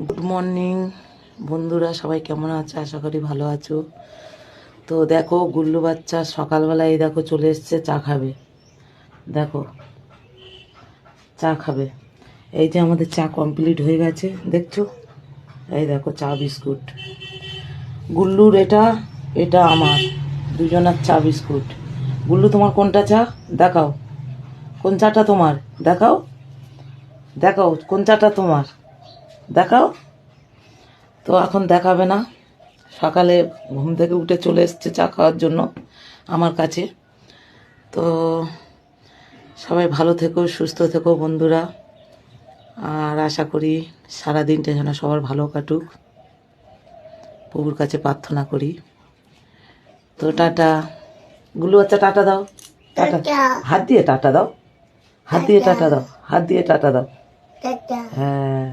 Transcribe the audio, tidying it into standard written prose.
Good morning বন্ধুরা, সবাই কেমন আছো? আশা করি ভালো আছো। তো দেখো, গুল্লু বাচ্চা সকালবেলা এই দেখো চলে এসছে চা খাবে। দেখো চা খাবে। এই যে আমাদের চা কমপ্লিট হয়ে গেছে, দেখছো? এই দেখো চা বিস্কুট, গুল্লুর এটা, এটা আমার, দুজনের চা বিস্কুট। গুল্লু তোমার কোনটা চা দেখাও, কোন চাটা তোমার দেখাও, দেখাও কোন চাটা তোমার দেখাও। তো এখন দেখাবে না, সকালে ঘুম থেকে উঠে চলে এসছে চা খাওয়ার জন্য আমার কাছে। তো সবাই ভালো থেকো, সুস্থ থেকো বন্ধুরা, আর আশা করি সারাদিনটা যেন সবার ভালো কাটুক, প্রভুর কাছে প্রার্থনা করি। তো টাটা গুল্লু বাচ্চা, টাটা দাও, টাটা, হাত দিয়ে টাটা দাও, হাত দিয়ে টাটা দাও, হাত দিয়ে টাটা দাও। হ্যাঁ।